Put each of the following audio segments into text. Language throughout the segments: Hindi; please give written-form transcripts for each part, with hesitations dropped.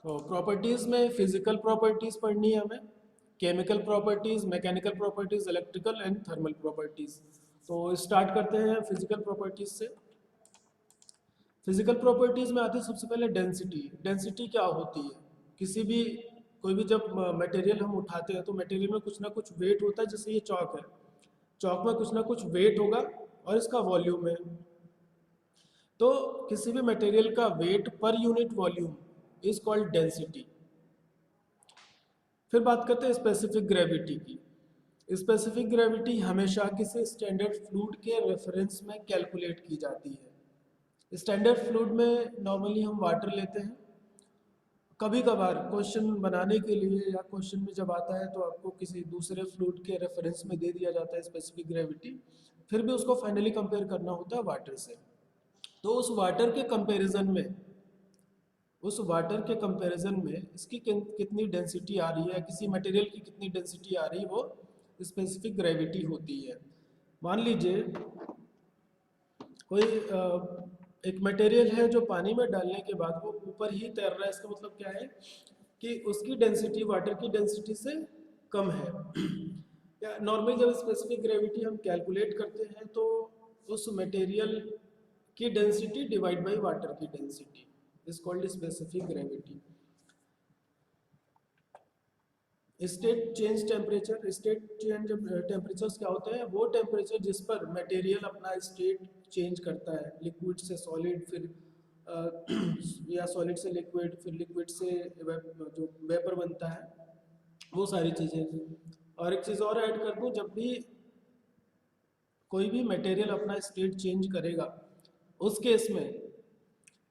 तो प्रॉपर्टीज़ में फिजिकल प्रॉपर्टीज़ पढ़नी है हमें, chemical properties, mechanical properties, electrical and thermal properties. तो स्टार्ट करते हैं फिजिकल प्रॉपर्टीज़ से। फिजिकल प्रॉपर्टीज़ में आती है सबसे पहले डेंसिटी। डेंसिटी क्या होती है? किसी भी कोई भी जब मटेरियल हम उठाते हैं तो मटेरियल में कुछ ना कुछ वेट होता है। जैसे ये चौक है, चौक में कुछ ना कुछ वेट होगा और इसका वॉल्यूम है। तो किसी भी मटेरियल का वेट पर unit volume is called density. फिर बात करते हैं स्पेसिफिक ग्रेविटी की। स्पेसिफिक ग्रेविटी हमेशा किसी स्टैंडर्ड फ्लूइड के रेफरेंस में कैलकुलेट की जाती है। स्टैंडर्ड फ्लूइड में नॉर्मली हम वाटर लेते हैं। कभी कभार क्वेश्चन बनाने के लिए या क्वेश्चन में जब आता है तो आपको किसी दूसरे फ्लूइड के रेफरेंस में दे दिया जाता है स्पेसिफिक ग्रेविटी। फिर भी उसको फाइनली कंपेयर करना होता है वाटर से। तो उस वाटर के कंपैरिजन में इसकी कितनी डेंसिटी आ रही है, किसी मटेरियल की कितनी डेंसिटी आ रही है, वो स्पेसिफिक ग्रेविटी होती है। मान लीजिए कोई एक मटेरियल है जो पानी में डालने के बाद वो ऊपर ही तैर रहा है। इसका मतलब क्या है कि उसकी डेंसिटी वाटर की डेंसिटी से कम है। या नॉर्मली जब स्पेसिफिक ग्रेविटी हम कैलकुलेट करते हैं तो उस मटेरियल की डेंसिटी डिवाइड बाय वाटर की density is called specific gravity. State change temperatures क्या होते हैं? वो टेम्परेचर जिस पर मटेरियल अपना स्टेट चेंज करता है, लिक्विड से सॉलिड, फिर या सॉलिड से लिक्विड, फिर लिक्विड से जो वेपर बनता है, वो सारी चीज़ें। और एक चीज़ और ऐड कर दूँ, जब भी कोई भी मटेरियल अपना स्टेट चेंज करेगा उस केस में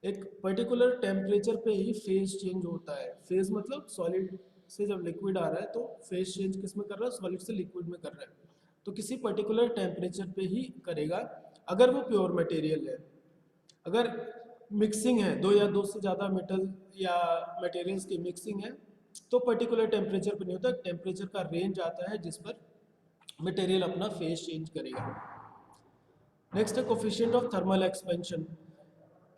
एक पर्टिकुलर टेम्परेचर पे ही फेज चेंज होता है। फेज मतलब सॉलिड से जब लिक्विड आ रहा है तो फेज चेंज किस में कर रहा है? सॉलिड से लिक्विड में कर रहा है। तो किसी पर्टिकुलर टेम्परेचर पे ही करेगा अगर वो प्योर मटेरियल है। अगर मिक्सिंग है, दो या दो से ज़्यादा मेटल या मटेरियल्स की मिक्सिंग है, तो पर्टिकुलर टेम्परेचर पर नहीं होता। टेम्परेचर का रेंज आता है जिस पर मटेरियल अपना फेज चेंज करेगा। नेक्स्ट है कोफिशिएंट ऑफ थर्मल एक्सपेंशन।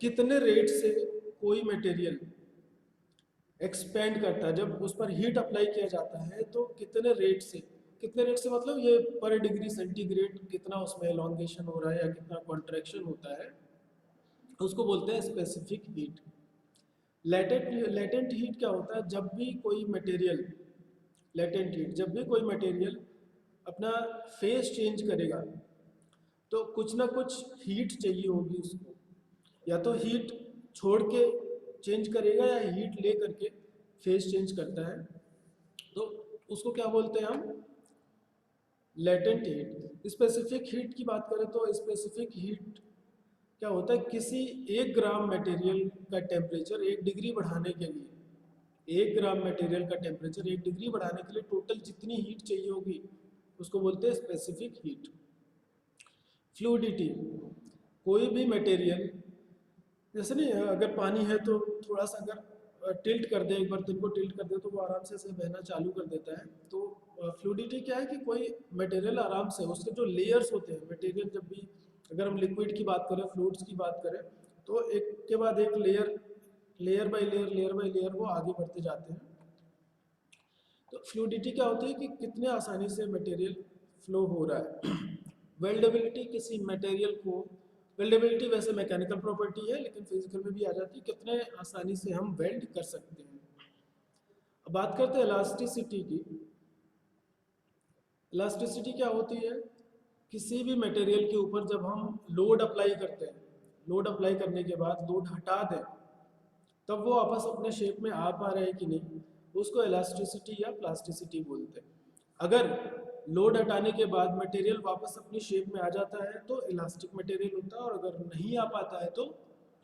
कितने रेट से कोई मटेरियल एक्सपेंड करता है, जब उस पर हीट अप्लाई किया जाता है तो कितने रेट से मतलब ये पर डिग्री सेंटीग्रेड कितना उसमें एलोंगेशन हो रहा है या कितना कॉन्ट्रैक्शन होता है, उसको बोलते हैं स्पेसिफिक हीट। लेटेंट हीट क्या होता है? जब भी कोई मटेरियल अपना फेस चेंज करेगा तो कुछ ना कुछ हीट चाहिए होगी उसको। या तो हीट छोड़ के चेंज करेगा या हीट ले करके फेस चेंज करता है। तो उसको क्या बोलते हैं हम? Latent heat. स्पेसिफिक हीट की बात करें तो स्पेसिफिक हीट क्या होता है? किसी 1 ग्राम मटेरियल का टेम्परेचर 1 डिग्री बढ़ाने के लिए, 1 ग्राम मटेरियल का टेम्परेचर 1 डिग्री बढ़ाने के लिए टोटल जितनी हीट चाहिए होगी उसको बोलते हैं स्पेसिफिक हीट। फ्लूइडिटी। कोई भी मटेरियल, जैसे नहीं अगर पानी है तो थोड़ा सा अगर टिल्ट कर दे, एक बर्तन को टिल्ट कर दे तो वो आराम से ऐसे बहना चालू कर देता है। तो फ्लूइडिटी क्या है कि कोई मटेरियल आराम से, उसके जो लेयर्स होते हैं मटेरियल, जब भी अगर हम लिक्विड की बात करें, फ्लूइड्स की बात करें, तो एक के बाद एक लेयर बाय लेयर वो आगे बढ़ते जाते हैं। तो फ्लूइडिटी क्या होती है कि कितने आसानी से मटेरियल फ्लो हो रहा है। वेल्डेबिलिटी, किसी मटेरियल को, वेल्डेबिलिटी वैसे मैकेनिकल प्रॉपर्टी है लेकिन फिजिकल में भी आ जाती है, कितने आसानी से हम वेल्ड कर सकते हैं। अब बात करते हैं इलास्टिसिटी की। इलास्टिसिटी क्या होती है? किसी भी मटेरियल के ऊपर जब हम लोड अप्लाई करते हैं, लोड अप्लाई करने के बाद लोड हटा दें, तब वो वापस अपने शेप में आ पा रहे हैं कि नहीं, उसको इलास्टिसिटी या प्लास्टिसिटी बोलते हैं। अगर लोड हटाने के बाद मटेरियल वापस अपनी शेप में आ जाता है तो इलास्टिक मटेरियल होता है, और अगर नहीं आ पाता है तो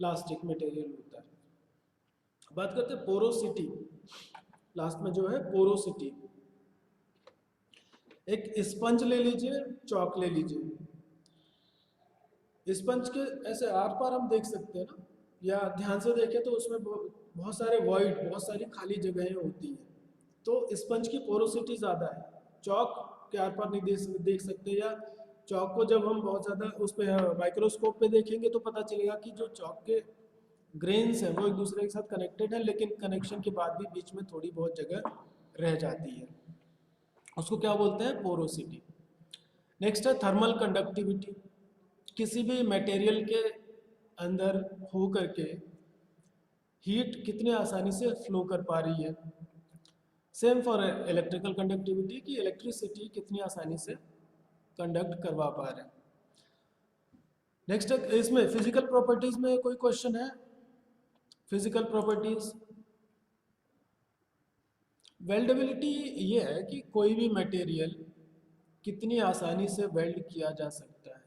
प्लास्टिक मटेरियल होता है। बात करते हैं पोरोसिटी। लास्ट में जो है पोरोसिटी। एक स्पंज ले लीजिए, चौक ले लीजिए। स्पंज के ऐसे आर पार हम देख सकते हैं ना, या ध्यान से देखें तो उसमें बहुत सारे वॉइड, बहुत सारी खाली जगहें होती हैं। तो स्पंज की पोरोसिटी ज़्यादा है, चौक के आर पार नहीं देख सकते। या चौक को जब हम बहुत ज़्यादा उस पर माइक्रोस्कोप पे देखेंगे तो पता चलेगा कि जो चौक के ग्रेन्स हैं वो एक दूसरे के साथ कनेक्टेड है, लेकिन कनेक्शन के बाद भी बीच में थोड़ी बहुत जगह रह जाती है, उसको क्या बोलते हैं, पोरोसिटी। नेक्स्ट है थर्मल कंडक्टिविटी। किसी भी मटेरियल के अंदर हो करके हीट कितनी आसानी से फ्लो कर पा रही है। सेम फॉर इलेक्ट्रिकल कंडक्टिविटी, कि इलेक्ट्रिसिटी कितनी आसानी से कंडक्ट करवा पा रहे हैं। नेक्स्ट इसमें फिजिकल प्रॉपर्टीज में कोई क्वेश्चन है, फिजिकल प्रॉपर्टीज। वेल्डेबिलिटी ये है कि कोई भी मटेरियल कितनी आसानी से वेल्ड किया जा सकता है,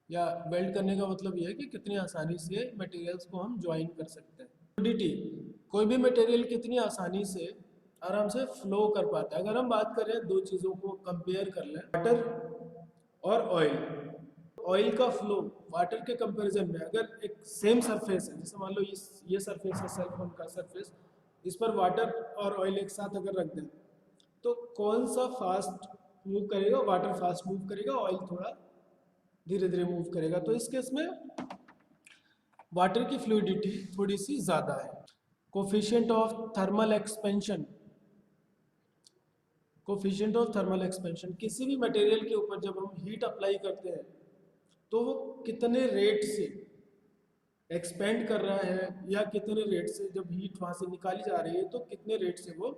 या वेल्ड करने का मतलब ये है कि कितनी आसानी से मटेरियल्स को हम ज्वाइन कर सकते हैं। फ्लूइडिटी, कोई भी मटेरियल कितनी आसानी से आराम से फ्लो कर पाता है। अगर हम बात करें दो चीज़ों को कंपेयर कर लें, वाटर और ऑयल, ऑयल का फ्लो वाटर के कंपैरिजन में, अगर एक सेम सरफेस है, जैसे मान लो ये सरफेस है, सेल फोन का सरफेस, इस पर वाटर और ऑयल एक साथ अगर रख दें तो कौन सा फास्ट मूव करेगा, वाटर फास्ट मूव करेगा, ऑयल थोड़ा धीरे धीरे मूव करेगा। तो इस केस में वाटर की फ्लूइडिटी थोड़ी सी ज़्यादा है। Coefficient of thermal expansion, coefficient of thermal expansion, किसी भी मटेरियल के ऊपर जब हम हीट अप्लाई करते हैं तो वो कितने रेट से एक्सपेंड कर रहा है, या कितने रेट से जब हीट वहाँ से निकाली जा रही है तो कितने रेट से वो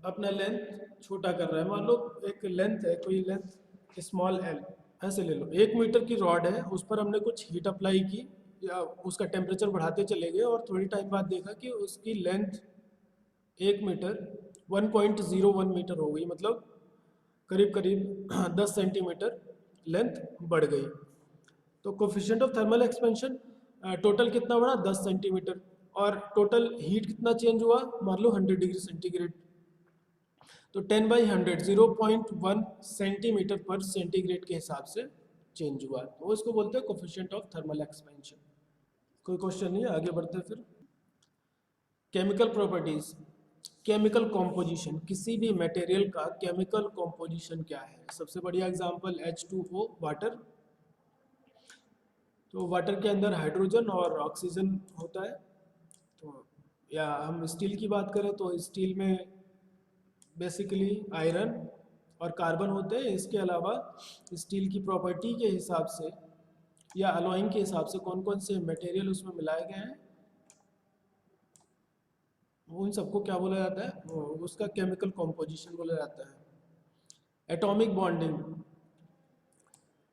अपना लेंथ छोटा कर रहा है। मान लो एक लेंथ है, कोई लेंथ स्मॉल एल, ऐसे ले लो, 1 मीटर की रॉड है, उस पर हमने कुछ हीट अप्लाई की या उसका टेम्परेचर बढ़ाते चले गए और थोड़ी टाइम बाद देखा कि उसकी लेंथ 1 मीटर 1.01 मीटर हो गई, मतलब करीब करीब 10 सेंटीमीटर लेंथ बढ़ गई। तो coefficient of thermal expansion total कितना बढ़ा, 10 सेंटीमीटर, और टोटल हीट कितना चेंज हुआ, मान लो 100 डिग्री सेंटीग्रेड, तो 10/100 0.1 सेंटीमीटर पर सेंटीग्रेड के हिसाब से चेंज हुआ, तो इसको बोलते हैं कोफिशिएंट ऑफ थर्मल एक्सपेंशन। कोई क्वेश्चन नहीं है, आगे बढ़ते हैं फिर। केमिकल प्रॉपर्टीज, केमिकल कॉम्पोजिशन, किसी भी मटेरियल का केमिकल कॉम्पोजिशन क्या है। सबसे बढ़िया एग्जांपल H2O, वाटर। तो वाटर के अंदर हाइड्रोजन और ऑक्सीजन होता है। तो या हम स्टील की बात करें तो स्टील में बेसिकली आयरन और कार्बन होते हैं। इसके अलावा स्टील की प्रॉपर्टी के हिसाब से या अलॉइंग के हिसाब से कौन कौन से मटेरियल उसमें मिलाए गए हैं, उन सबको क्या बोला जाता है, उसका केमिकल कॉम्पोजिशन बोला जाता है। एटॉमिक बॉन्डिंग,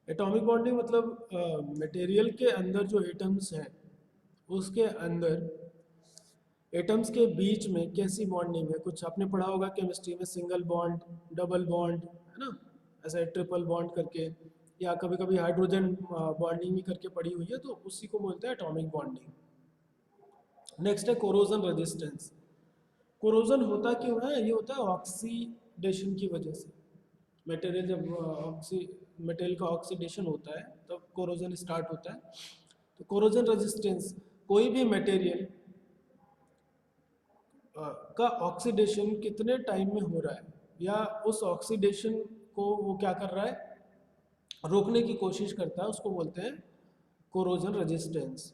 एटॉमिक बॉन्डिंग मतलब मटेरियल के अंदर जो एटम्स हैं उसके अंदर एटम्स के बीच में कैसी बॉन्डिंग है। कुछ आपने पढ़ा होगा केमिस्ट्री में, सिंगल बॉन्ड, डबल बॉन्ड, है ना, ऐसा ट्रिपल बॉन्ड करके, या कभी कभी हाइड्रोजन बॉन्डिंग भी करके पड़ी हुई है, तो उसी को बोलते हैं एटॉमिक बॉन्डिंग। नेक्स्ट है कोरोजन रेजिस्टेंस। कोरोजन होता क्यों है, ये होता है ऑक्सीडेशन की वजह से। मटेरियल जब मटेरियल का ऑक्सीडेशन होता है तब कोरोजन स्टार्ट होता है। तो कोरोजन रेजिस्टेंस, कोई भी मटेरियल का ऑक्सीडेशन कितने टाइम में हो रहा है, या उस ऑक्सीडेशन को वो क्या कर रहा है, रोकने की कोशिश करता है, उसको बोलते हैं कोरोजन रेजिस्टेंस।